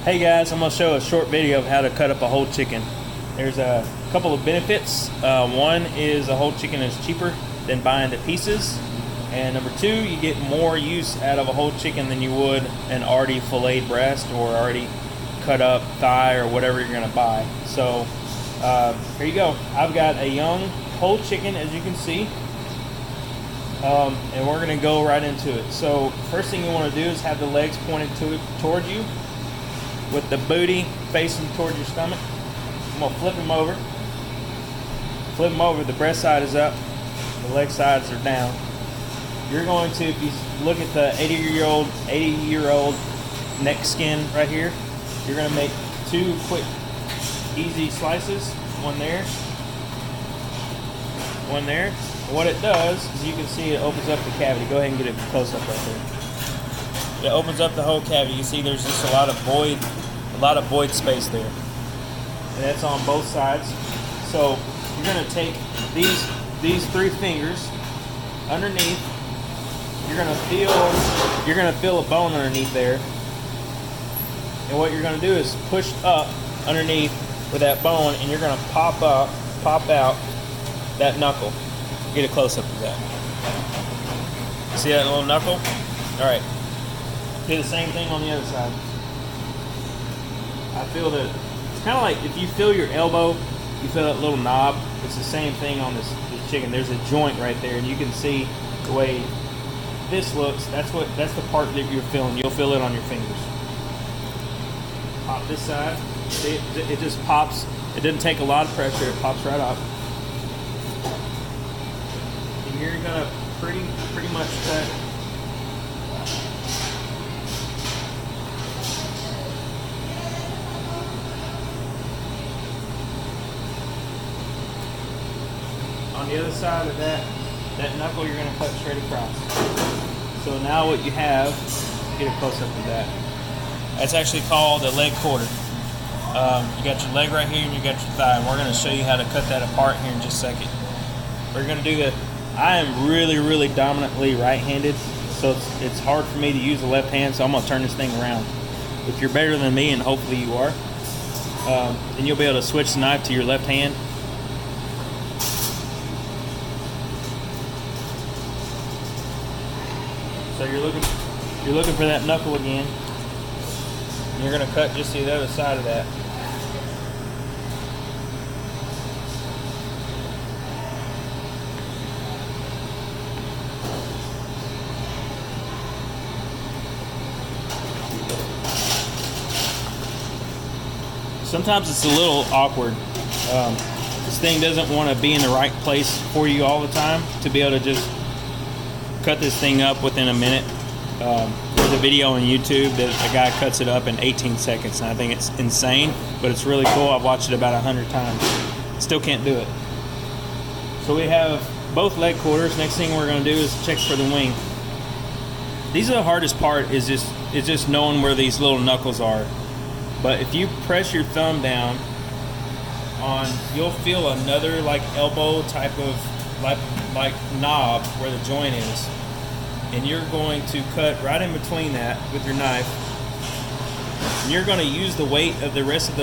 Hey guys, I'm going to show a short video of how to cut up a whole chicken. There's a couple of benefits. One is a whole chicken is cheaper than buying the pieces. And number two, you get more use out of a whole chicken than you would an already filleted breast or already cut up thigh or whatever you're going to buy. So here you go. I've got a young whole chicken, as you can see. And we're going to go right into it. So first thing you want to do is have the legs pointed towards you, with the booty facing towards your stomach. I'm going to flip them over. Flip them over. The breast side is up. The leg sides are down. You're going to, if you look at the 80-year-old neck skin right here, you're going to make two quick, easy slices. One there. One there. And what it does is you can see it opens up the cavity. Go ahead and get a close up right there. It opens up the whole cavity. You see there's just a lot of void space there. And that's on both sides. So you're going to take these three fingers underneath. You're going to feel a bone underneath there. And what you're going to do is push up underneath with that bone, and you're going to pop out that knuckle. Get a close up of that. See that little knuckle? All right. Do the same thing on the other side. I feel that it's kind of like if you feel your elbow, you feel that little knob. It's the same thing on this chicken. There's a joint right there, and you can see the way this looks. That's the part that you're feeling. You'll feel it on your fingers. Pop this side. See, it just pops. It doesn't take a lot of pressure. It pops right up. And you're gonna pretty much cut. On the other side of that knuckle, you're going to cut straight across. So now what you have, get a close up of that. That's actually called a leg quarter. You got your leg right here and you got your thigh. And we're going to show you how to cut that apart here in just a second. We're going to do that. I am really dominantly right-handed, so it's hard for me to use the left hand, so I'm going to turn this thing around. If you're better than me, and hopefully you are, then you'll be able to switch the knife to your left hand. So you're looking for that knuckle again. And you're going to cut just to the other side of that. Sometimes it's a little awkward. This thing doesn't want to be in the right place for you all the time to be able to just cut this thing up within a minute. There's a video on YouTube that a guy cuts it up in 18 seconds, and I think it's insane, but it's really cool. I've watched it about 100 times. Still can't do it. So we have both leg quarters. Next thing we're going to do is check for the wing. These are the hardest part, is just knowing where these little knuckles are. But if you press your thumb down on, you'll feel another like elbow type of like knob where the joint is, and you're going to cut right in between that with your knife, and you're going to use the weight of the rest of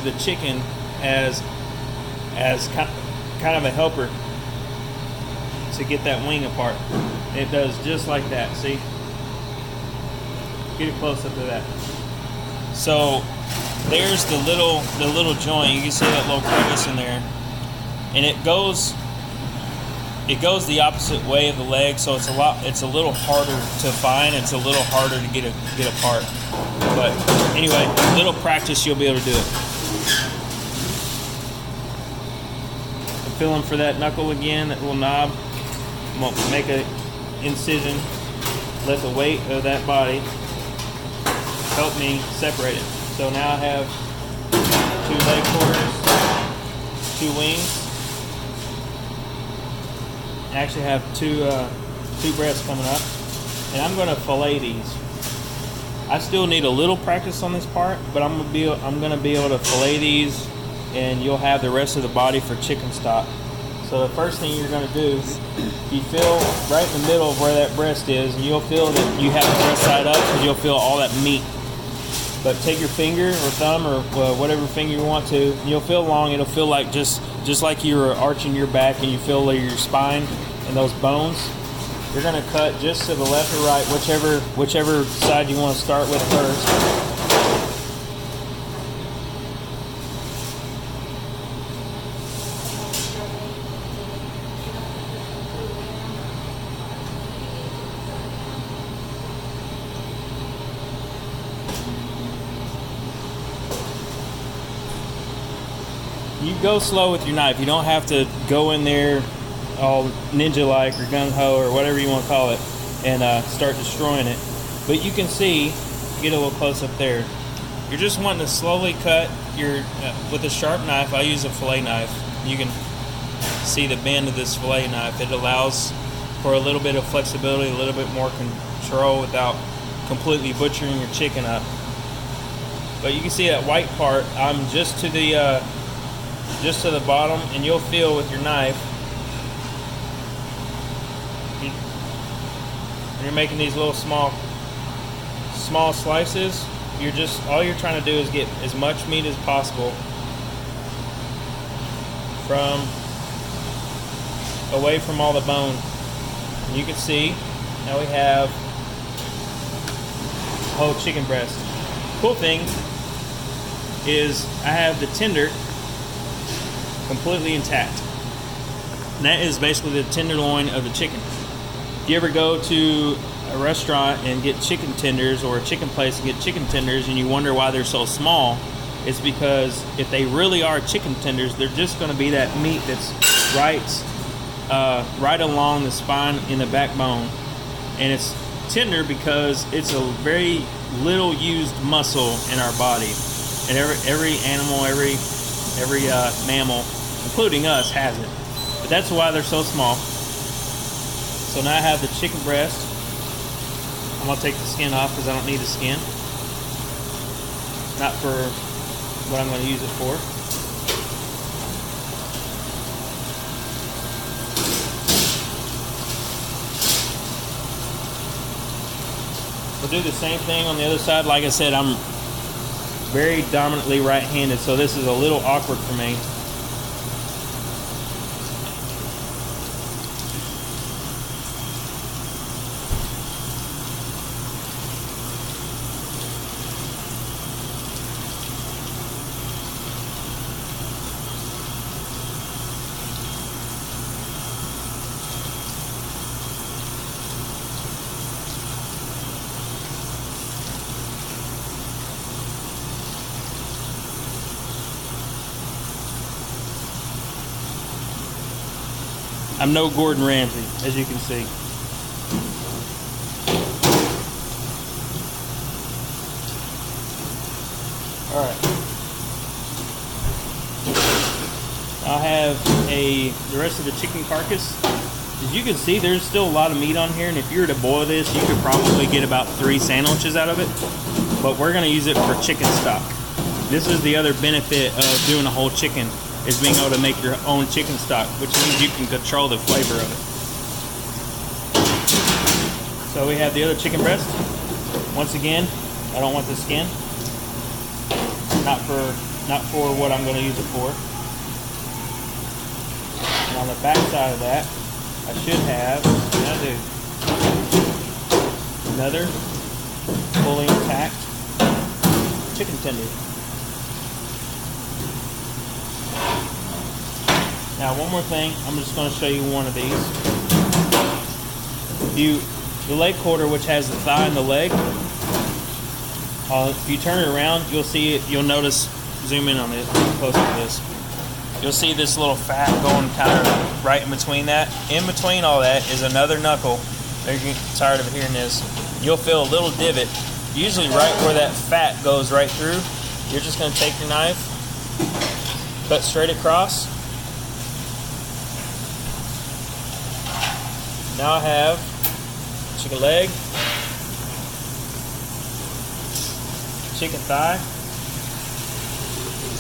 the chicken as kind of a helper to get that wing apart. It does just like that. See, get a close up of that. So there's the little joint. You can see that little crevice in there. And it goes the opposite way of the leg, so it's a little harder to find. It's a little harder to get apart. But anyway, a little practice, you'll be able to do it. I'm feeling for that knuckle again, that little knob. I'm gonna make an incision. Let the weight of that body help me separate it. So now I have 2 leg quarters, 2 wings. I actually have two breasts coming up, and I'm going to fillet these. I still need a little practice on this part, but I'm going to be able to fillet these, and you'll have the rest of the body for chicken stock. So the first thing you're going to do, you feel right in the middle of where that breast is, and you'll feel that you have the breast side up, because you'll feel all that meat But take your finger or thumb or whatever finger you want to, and you'll feel long. It'll feel like just like you're arching your back and you feel your spine and those bones. You're gonna cut just to the left or right, whichever side you want to start with first. You go slow with your knife. You don't have to go in there all ninja-like or gung-ho or whatever you want to call it and start destroying it. But you can see, get a little close up there, you're just wanting to slowly cut your, with a sharp knife. I use a fillet knife. You can see the bend of this fillet knife. It allows for a little bit of flexibility, a little bit more control without completely butchering your chicken up. But you can see that white part, I'm just to the bottom, and you'll feel with your knife, when you're making these little small slices, all you're trying to do is get as much meat as possible away from all the bone. And you can see now we have whole chicken breast. Cool thing is I have the tender completely intact. And that is basically the tenderloin of the chicken. If you ever go to a restaurant and get chicken tenders, or a chicken place and get chicken tenders, and you wonder why they're so small, it's because if they really are chicken tenders, they're just going to be that meat that's right along the spine in the backbone. And it's tender because it's a very little used muscle in our body. And every animal, every mammal, including us, has it. But that's why they're so small. So now I have the chicken breast. I'm going to take the skin off because I don't need the skin. Not for what I'm going to use it for. We'll do the same thing on the other side. Like I said, I'm very dominantly right-handed, so this is a little awkward for me. I'm no Gordon Ramsay, as you can see. All right. I'll have the rest of the chicken carcass. As you can see, there's still a lot of meat on here, and if you were to boil this, you could probably get about 3 sandwiches out of it. But we're going to use it for chicken stock. This is the other benefit of doing a whole chicken, is being able to make your own chicken stock, which means you can control the flavor of it. So we have the other chicken breast. Once again, I don't want the skin. Not for what I'm going to use it for. And on the back side of that, I should have, another fully intact chicken tender. Now, one more thing, I'm just going to show you one of these. The leg quarter, which has the thigh and the leg, if you turn it around, you'll see it. You'll notice, zoom in on this, close to this. You'll see this little fat going kind of right in between that. In between all that is another knuckle. If you're tired of hearing this, you'll feel a little divot, usually right where that fat goes right through. You're just going to take your knife, cut straight across. Now I have chicken leg, chicken thigh.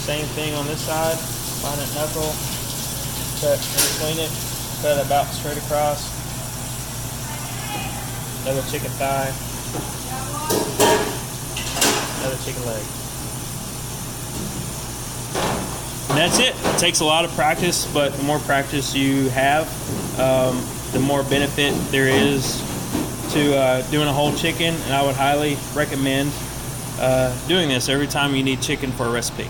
Same thing on this side. Find that knuckle, cut in between it, cut about straight across. Another chicken thigh, another chicken leg. And that's it. It takes a lot of practice, but the more practice you have, the more benefit there is to doing a whole chicken. And I would highly recommend doing this every time you need chicken for a recipe.